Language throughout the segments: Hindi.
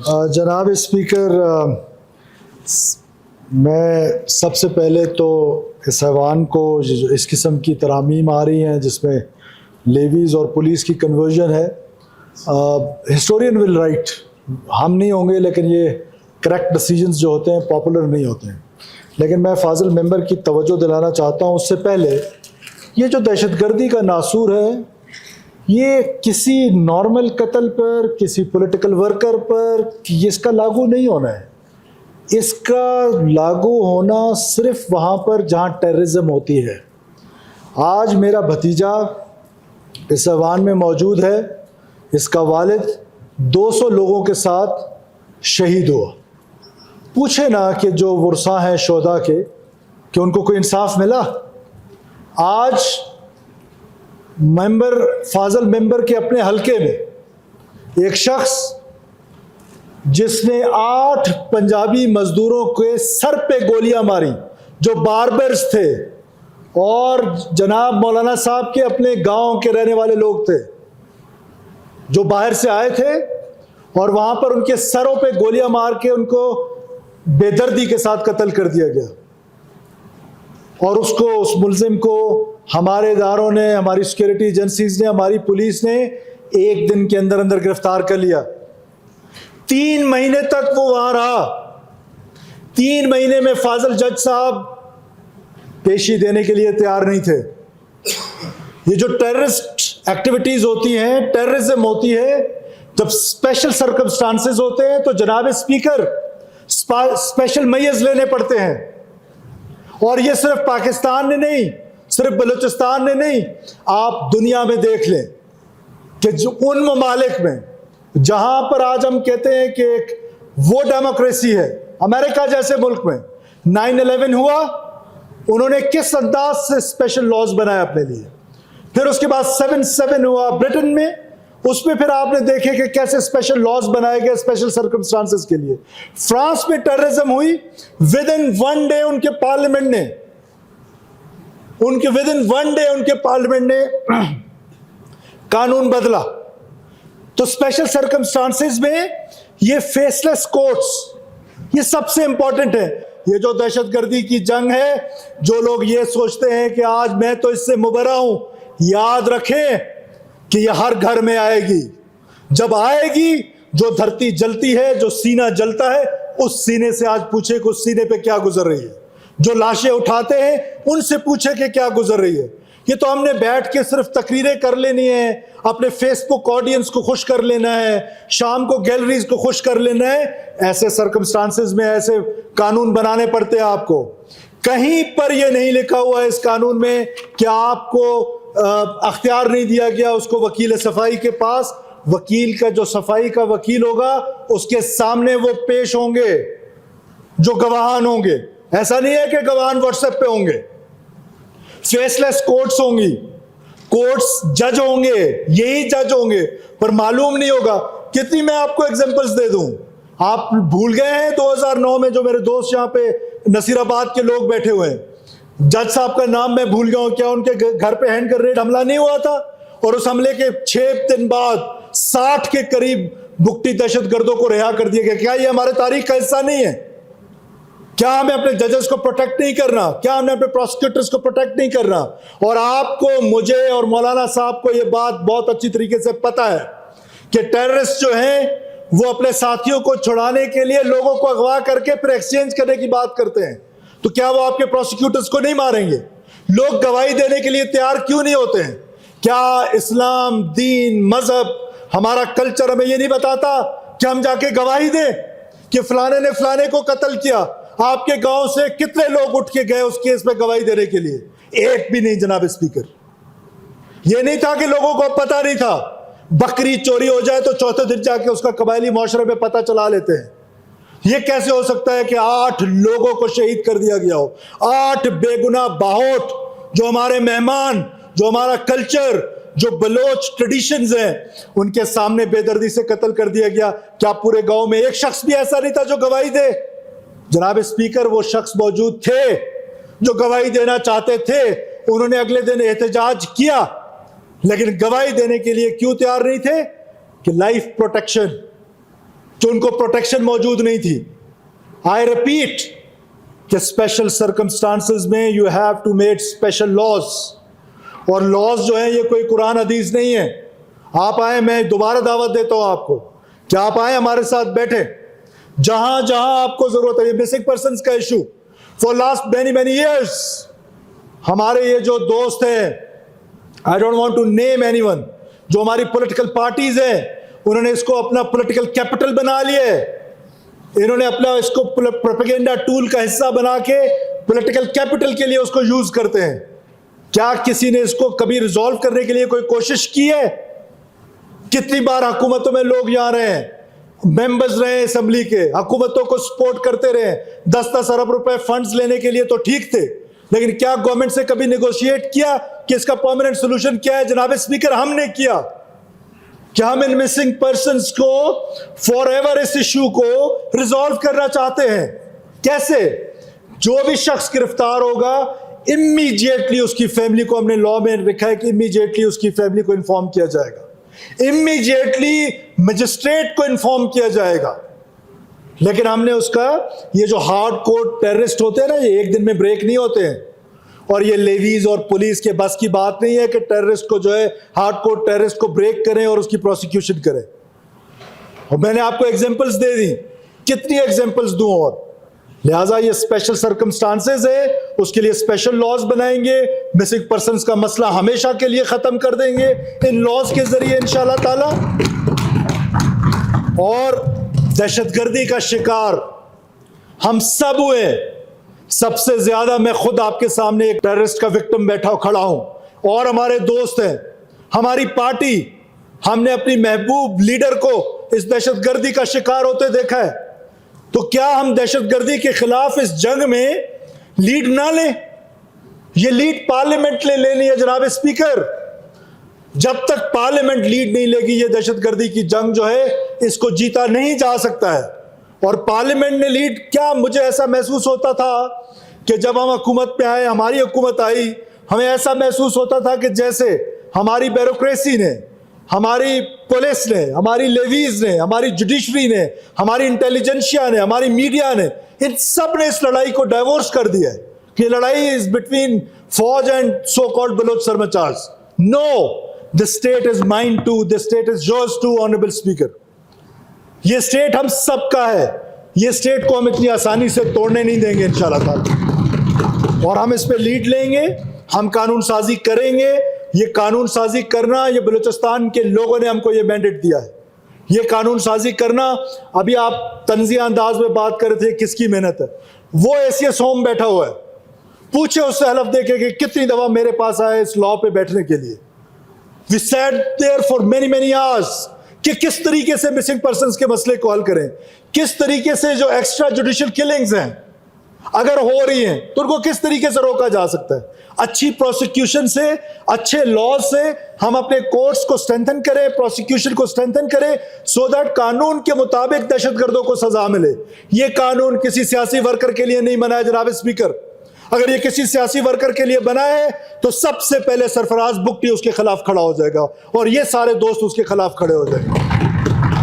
जनाब स्पीकर, मैं सबसे पहले तो इस ऐवान को जो इस किस्म की तरामीम आ रही हैं जिसमें लेवीज़ और पुलिस की कन्वर्जन है, हिस्टोरियन विल राइट, हम नहीं होंगे, लेकिन ये करेक्ट डिसीजंस जो होते हैं पॉपुलर नहीं होते हैं। लेकिन मैं फाजिल मेंबर की तवज्जो दिलाना चाहता हूँ उससे पहले, ये जो दहशतगर्दी का नासूर है ये किसी नॉर्मल कत्ल पर, किसी पॉलिटिकल वर्कर पर इसका लागू नहीं होना है। इसका लागू होना सिर्फ वहाँ पर जहाँ टेररिज्म होती है। आज मेरा भतीजा इस ऐवान में मौजूद है, इसका वालिद 200 लोगों के साथ शहीद हुआ। पूछे ना कि जो वर्सा हैं शोदा के, कि उनको कोई इंसाफ मिला? आज मेंबर फाजिल मेंबर के अपने हलके में एक शख्स जिसने 8 पंजाबी मजदूरों के सर पे गोलियां मारी जो बारबर्स थे और जनाब मौलाना साहब के अपने गांव के रहने वाले लोग थे जो बाहर से आए थे, और वहां पर उनके सरों पे गोलियां मार के उनको बेदर्दी के साथ कत्ल कर दिया गया। और उसको, उस मुलजिम को हमारे इदारों ने, हमारी सिक्योरिटी एजेंसीज ने, हमारी पुलिस ने एक दिन के अंदर अंदर गिरफ्तार कर लिया। 3 महीने तक वो वहां रहा। 3 महीने में फाजिल जज साहब पेशी देने के लिए तैयार नहीं थे। ये जो टेररिस्ट एक्टिविटीज होती हैं, टेररिज्म होती है, जब स्पेशल सर्कमस्टांसेस होते हैं तो जनाब स्पीकर स्पेशल मेजर्स लेने पड़ते हैं। और ये सिर्फ पाकिस्तान ने नहीं, सिर्फ बलूचिस्तान ने नहीं, आप दुनिया में देख लें कि जो उन ममालिक में जहां पर आज हम कहते हैं कि एक वो डेमोक्रेसी है, अमेरिका जैसे मुल्क में 9/11 हुआ, उन्होंने किस अंदाज से स्पेशल लॉज बनाए अपने लिए। फिर उसके बाद 7/7 हुआ ब्रिटेन में, उसमें फिर आपने देखे कि कैसे स्पेशल लॉज बनाए गए स्पेशल सर्कमस्टांसेस के लिए। फ्रांस में टेररिज्म हुई, विद इन 1 डे उनके पार्लियामेंट ने कानून बदला। तो स्पेशल सर्कमस्टांसेस में ये फेसलेस कोर्ट्स, ये सबसे इंपॉर्टेंट है। ये जो दहशतगर्दी की जंग है, जो लोग ये सोचते हैं कि आज मैं तो इससे मुबर्रा हूं, याद रखें कि यह हर घर में आएगी। जब आएगी, जो धरती जलती है, जो सीना जलता है, उस सीने से आज पूछे कि उस सीने पे क्या गुजर रही है। जो लाशें उठाते हैं उनसे पूछे कि क्या गुजर रही है। ये तो हमने बैठ के सिर्फ तकरीरें कर लेनी है, अपने फेसबुक ऑडियंस को खुश कर लेना है, शाम को गैलरीज को खुश कर लेना है। ऐसे सर्कमस्टांसेस में ऐसे कानून बनाने पड़ते हैं आपको। कहीं पर यह नहीं लिखा हुआ है इस कानून में कि आपको अख्तियार नहीं दिया गया उसको वकील सफाई के पास। वकील का, जो सफाई का वकील होगा, उसके सामने वो पेश होंगे जो गवाहान होंगे। ऐसा नहीं है कि गवाहान व्हाट्सएप पे होंगे। फेसलेस कोर्ट्स होंगी, कोर्ट्स जज होंगे, यही जज होंगे, पर मालूम नहीं होगा कितनी। मैं आपको एग्जांपल्स दे दूं, आप भूल गए हैं 2009 में जो मेरे दोस्त यहां पे नसीराबाद के लोग बैठे हुए हैं, जज साहब का नाम मैं भूल गया हूं, क्या उनके घर पे हैंड ग्रेनेड हमला नहीं हुआ था? और उस हमले के 6 दिन बाद 60 के करीब भुगती दहशतगर्दों को रिहा कर दिया गया। क्या ये हमारे तारीख का हिस्सा नहीं है? क्या हमें अपने जजेस को प्रोटेक्ट नहीं करना? क्या हमें अपने प्रोसिक्यूटर्स को प्रोटेक्ट नहीं करना? और आपको, मुझे और मौलाना साहब को यह बात बहुत अच्छी तरीके से पता है कि टेररिस्ट जो हैं वो अपने साथियों को छुड़ाने के लिए लोगों को अगवा करके फिर एक्सचेंज करने की बात करते हैं। तो क्या वो आपके प्रोसिक्यूटर्स को नहीं मारेंगे? लोग गवाही देने के लिए तैयार क्यों नहीं होते हैं? क्या इस्लाम, दीन, मजहब, हमारा कल्चर हमें ये नहीं बताता कि हम जाके गवाही दें कि फलाने ने फलाने को कत्ल किया? आपके गांव से कितने लोग उठ के गए उस केस में गवाही देने के लिए? एक भी नहीं जनाब स्पीकर। यह नहीं था कि लोगों को पता नहीं था। बकरी चोरी हो जाए तो चौथे दिन जाके उसका कबायली मुआशरे में पता चला लेते हैं। यह कैसे हो सकता है कि 8 लोगों को शहीद कर दिया गया हो? 8 बेगुनाह बाहोट, जो हमारे मेहमान, जो हमारा कल्चर, जो बलोच ट्रेडिशंस हैं, उनके सामने बेदर्दी से कत्ल कर दिया गया। क्या पूरे गांव में एक शख्स भी ऐसा नहीं था जो गवाही दे? जनाब स्पीकर, वो शख्स मौजूद थे जो गवाही देना चाहते थे। उन्होंने अगले दिन एहतजाज किया, लेकिन गवाही देने के लिए क्यों तैयार नहीं थे? कि लाइफ प्रोटेक्शन, कि उनको प्रोटेक्शन मौजूद नहीं थी। आई रिपीट कि स्पेशल सर्कमस्टांसेस में you have to make special laws, और लॉज जो है ये कोई कुरान हदीस नहीं है। आप आए, मैं दोबारा दावत देता हूं आपको कि आप आए हमारे साथ बैठे, जहां जहां आपको जरूरत है। ये मिसिंग पर्संस का issue for last many many years, हमारे ये जो दोस्त हैं, I don't want to name anyone, जो हमारी पॉलिटिकल पार्टीज हैं, उन्होंने इसको अपना पॉलिटिकल कैपिटल बना लिया है। इन्होंने अपना इसको प्रोपेगेंडा टूल का हिस्सा बना के पॉलिटिकल कैपिटल के लिए उसको यूज करते हैं। क्या किसी ने इसको कभी रिजॉल्व करने के लिए कोई कोशिश की है? कितनी बार हुकूमतों में लोग यहाँ रहे हैं, मेंबर्स रहे असेंबली के, हुकूमतों को सपोर्ट करते रहे, 10-10 अरब रुपए फंड्स लेने के लिए तो ठीक थे, लेकिन क्या गवर्नमेंट से कभी नेगोशिएट किया कि इसका परमानेंट सोल्यूशन क्या है? जनाब स्पीकर, हमने किया। क्या हम इन मिसिंग पर्संस को फॉर एवर इस इशू को रिजॉल्व करना चाहते हैं? कैसे? जो भी शख्स गिरफ्तार होगा, इमीडिएटली उसकी फैमिली को, हमने लॉ में लिखा है कि इमीडिएटली उसकी फैमिली को इन्फॉर्म किया जाएगा, इमीडिएटली मजिस्ट्रेट को इन्फॉर्म किया जाएगा। लेकिन हमने उसका, ये जो हार्ड कोर टेररिस्ट होते हैं ना, ये एक दिन में ब्रेक नहीं होते हैं, और ये लेवीज और पुलिस के बस की बात नहीं है कि टेररिस्ट को जो है, हार्ड कोर टेररिस्ट को ब्रेक करें और उसकी प्रोसिक्यूशन करें। और मैंने आपको एग्जांपल्स दे दी, कितनी एग्जांपल्स दूं? और लिहाजा ये स्पेशल सर्कमस्टांसेस है, उसके लिए स्पेशल लॉज बनाएंगे, मिसिंग पर्संस का मसला हमेशा के लिए खत्म कर देंगे इन लॉज के जरिए इंशाल्लाह ताला। और दहशतगर्दी का शिकार हम सब हुए। सबसे ज्यादा मैं खुद आपके सामने एक टेररिस्ट का विक्टिम बैठा खड़ा हूं, और हमारे दोस्त हैं, हमारी पार्टी, हमने अपनी महबूब लीडर को इस दहशतगर्दी का शिकार होते देखा है। तो क्या हम दहशतगर्दी के खिलाफ इस जंग में लीड ना लें? ये लीड पार्लियामेंट लेनी है जनाब स्पीकर। जब तक पार्लियामेंट लीड नहीं लेगी, ये दहशतगर्दी की जंग जो है, इसको जीता नहीं जा सकता है। और पार्लियामेंट ने लीड, क्या मुझे ऐसा महसूस होता था कि जब हम हुकूमत पे आए, हमारी हुकूमत आई, हमें ऐसा महसूस होता था कि जैसे हमारी ब्यूरोक्रेसी ने, हमारी पुलिस ने, हमारी लेवीज ने, हमारी जुडिशरी ने, हमारी इंटेलिजेंसिया ने, हमारी मीडिया ने, इन सब ने इस लड़ाई को डाइवोर्स कर दिया है कि लड़ाई इज बिटवीन फौज एंड सो कॉल्ड बलोच सरमचार्ज। No, the state is mine too, the state is yours too honourable speaker. ये स्टेट हम सबका है, ये स्टेट को हम इतनी आसानी से तोड़ने नहीं देंगे इंशाल्लाह ताला। और हम इस पे लीड लेंगे, हम कानून साजी करेंगे। ये कानून साजी करना, ये बलूचिस्तान के लोगों ने हमको ये मैंडेट दिया है, ये कानून साजी करना। अभी आप तंजिया अंदाज में बात कर रहे थे, किसकी मेहनत है? वो एसीएस होम बैठा हुआ है, पूछे उससे हलफ देके कि कितनी दफा मेरे पास आए इस लॉ पे बैठने के लिए। We sat there for many many hours कि किस तरीके से मिसिंग पर्संस के मसले को हल करें, किस तरीके से जो एक्स्ट्रा जुडिशियल किलिंग्स हैं अगर हो रही हैं तो उनको किस तरीके से रोका जा सकता है। अच्छी प्रोसिक्यूशन से, अच्छे लॉ से हम अपने कोर्ट्स को स्ट्रेंथन करें, प्रोसिक्यूशन को स्ट्रेंथन करें, सो दैट कानून के मुताबिक दहशतगर्दों को सजा मिले। ये कानून किसी सियासी वर्कर के लिए नहीं बना है जनाब स्पीकर। अगर ये किसी सियासी वर्कर के लिए बना है तो सबसे पहले सरफराज बुगटी उसके खिलाफ खड़ा हो जाएगा, और ये सारे दोस्त उसके खिलाफ खड़े हो जाएंगे।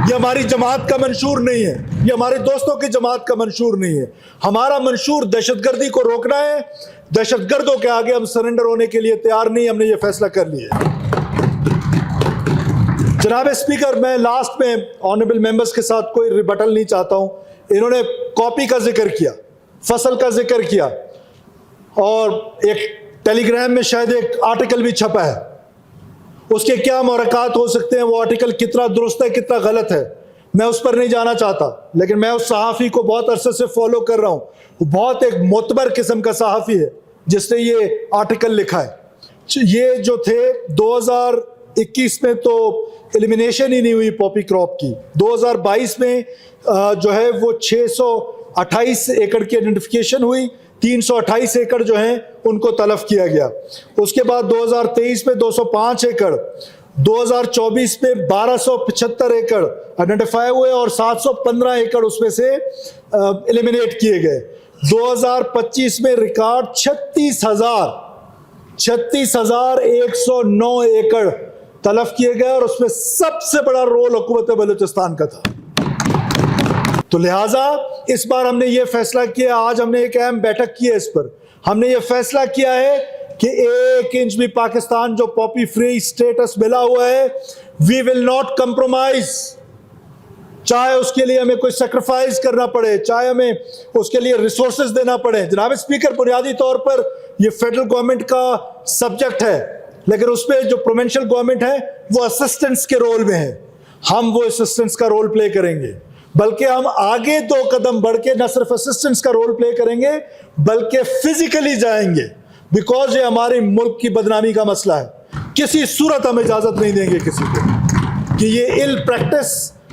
ये हमारी जमात का मंशूर नहीं है, ये हमारे दोस्तों की जमात का मंशूर नहीं है। हमारा मंशूर दहशतगर्दी को रोकना है। दहशतगर्दों के आगे हम सरेंडर होने के लिए तैयार नहीं, हमने ये फैसला कर लिया। जनाब स्पीकर, मैं लास्ट में ऑनरेबल मेंबर्स के साथ कोई रिबटल नहीं चाहता हूं। इन्होंने कॉपी का जिक्र किया, फसल का जिक्र किया, और एक टेलीग्राम में शायद एक आर्टिकल भी छपा है। उसके क्या मुहरकात हो सकते हैं, वो आर्टिकल कितना दुरुस्त है, कितना गलत है, मैं उस पर नहीं जाना चाहता। लेकिन मैं उस सहाफ़ी को बहुत अरसे से फॉलो कर रहा हूँ, वो बहुत एक मोतबर किस्म का सहाफ़ी है जिसने ये आर्टिकल लिखा है। ये जो थे 2021 में तो एलिमिनेशन ही नहीं हुई पॉपी क्रॉप की, 2022 में जो है वो 628 एकड़ की आइडेंटिफिकेशन हुई, 328 एकड़ जो हैं उनको तलफ किया गया। उसके बाद 2023 में 205 एकड़, 2024 में 1275 एकड़ आइडेंटिफाई हुए और 715 एकड़ उसमें से एलिमिनेट किए गए। 2025 में रिकॉर्ड 36,109 एकड़ तलफ किए गए, और उसमें सबसे बड़ा रोल हुकूमत बलूचिस्तान का था। तो लिहाजा इस बार हमने ये फैसला किया, आज हमने एक अहम बैठक की है इस पर, हमने ये फैसला किया है कि 1 इंच भी पाकिस्तान जो पॉपी फ्री स्टेटस मिला हुआ है, वी विल नॉट कंप्रोमाइज, चाहे उसके लिए हमें कोई सेक्रीफाइस करना पड़े, चाहे हमें उसके लिए रिसोर्सेज देना पड़े। जनाब स्पीकर, बुनियादी तौर पर यह फेडरल गवर्नमेंट का सब्जेक्ट है, लेकिन उसमें जो प्रोविंशियल गवर्नमेंट है वो असिस्टेंस के रोल में है। हम वो असिस्टेंस का रोल प्ले करेंगे, बल्कि हम आगे 2 कदम बढ़ के न सिर्फ असिस्टेंस का रोल प्ले करेंगे बल्कि फिजिकली जाएंगे, बिकॉज ये हमारे मुल्क की बदनामी का मसला है। किसी सूरत हम इजाजत नहीं देंगे किसी को कि ये इल प्रैक्टिस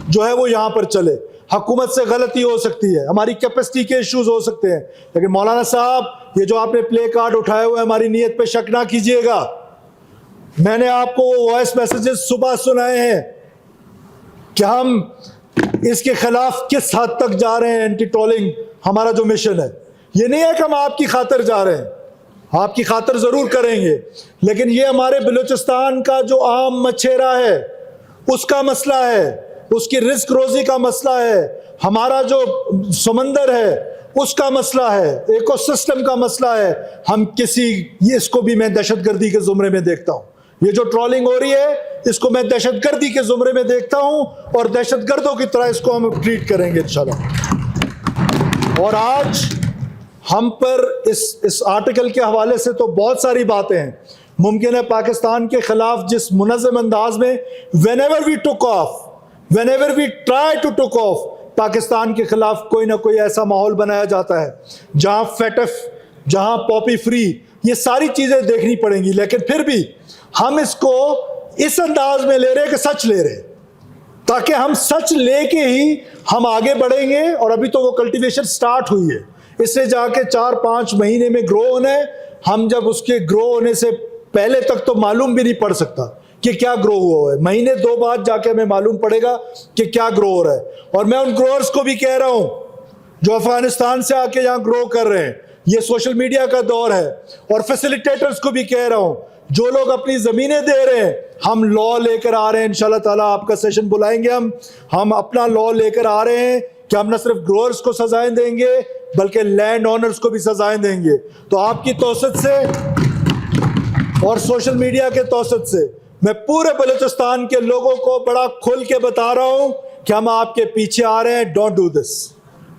जो है वो यहां पर चले। हुकूमत से गलती हो सकती है, हमारी कैपेसिटी के इश्यूज हो सकते हैं, लेकिन मौलाना साहब ये जो आपने प्ले कार्ड उठाए हुए हमारी नीयत पे शक ना कीजिएगा। मैंने आपको वॉइस मैसेजेस सुबह सुनाए हैं कि हम इसके खिलाफ किस हद तक जा रहे हैं। एंटी ट्रोलिंग हमारा जो मिशन है, ये नहीं है कि हम आपकी खातिर जा रहे हैं, आपकी खातिर जरूर करेंगे, लेकिन ये हमारे बलूचिस्तान का जो आम मछेरा है उसका मसला है, उसकी रिस्क रोजी का मसला है, हमारा जो समंदर है उसका मसला है, इकोसिस्टम का मसला है। हम ये इसको भी मैं दहशतगर्दी के जुमरे में देखता हूँ। ये जो ट्रोलिंग हो रही है इसको मैं दहशतगर्दी के जुमरे में देखता हूँ, और दहशतगर्दों की तरह इसको हम ट्रीट करेंगे इंशाल्लाह। और आज हम पर इस आर्टिकल के हवाले से तो बहुत सारी बातें हैं। मुमकिन है पाकिस्तान के खिलाफ जिस मुनज़्ज़म अंदाज में whenever we try to took off, Pakistan के खिलाफ कोई ना कोई ऐसा माहौल बनाया जाता है जहां फेटफ, जहां पॉपी फ्री, ये सारी चीजें देखनी पड़ेंगी। लेकिन फिर भी हम इसको इस अंदाज में ले रहे हैं कि सच ले रहे हैं, ताकि हम सच लेके ही हम आगे बढ़ेंगे। और अभी तो वो कल्टीवेशन स्टार्ट हुई है, इससे जाके 4-5 महीने में ग्रो होना है। हम जब उसके ग्रो होने से पहले तक तो मालूम भी नहीं पड़ सकता कि क्या ग्रो हुआ है, महीने 2 बाद जाके हमें मालूम पड़ेगा कि क्या ग्रो हो रहा है। और मैं उन ग्रोअर्स को भी कह रहा हूं जो अफगानिस्तान से आके यहां ग्रो कर रहे हैं, ये सोशल मीडिया का दौर है, और फैसिलिटेटर्स को भी कह रहा हूं जो लोग अपनी जमीनें दे रहे हैं, हम लॉ लेकर आ रहे हैं इंशाल्लाह ताला, आपका सेशन बुलाएंगे हम अपना लॉ लेकर आ रहे हैं कि हम न सिर्फ ग्रोअर्स को सजाएं देंगे बल्कि लैंड ओनर्स को भी सजाएं देंगे। तो आपकी तौसत से और सोशल मीडिया के तौसत से मैं पूरे बलूचिस्तान के लोगों को बड़ा खुल के बता रहा हूं कि हम आपके पीछे आ रहे हैं। डोंट डू दिस,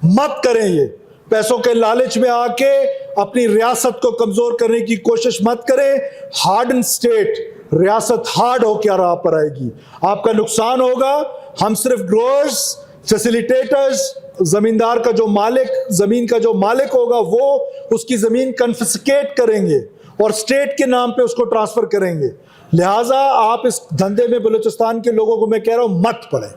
मत करें ये। पैसों के लालच में आके अपनी रियासत को कमजोर करने की कोशिश मत करें। हार्ड एंड स्टेट, रियासत हार्ड होकर राह पर आएगी, आपका नुकसान होगा। हम सिर्फ ग्रोअर्स, फैसिलिटेटर्स, जमींदार का जो मालिक, जमीन का जो मालिक होगा वो उसकी जमीन कन्फिस्केट करेंगे और स्टेट के नाम पे उसको ट्रांसफर करेंगे। लिहाजा आप इस धंधे में बलूचिस्तान के लोगों को मैं कह रहा हूं मत पड़े।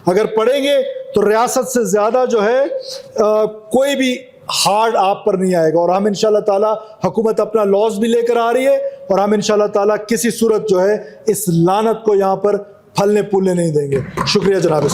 अगर पढ़ेंगे तो रियासत से ज्यादा जो है कोई भी हार्ड आप पर नहीं आएगा। और हम इंशाल्लाह ताला, हुकूमत अपना लॉज भी लेकर आ रही है, और हम इंशाल्लाह ताला किसी सूरत जो है इस लानत को यहाँ पर फलने फूलने नहीं देंगे। शुक्रिया जनाब।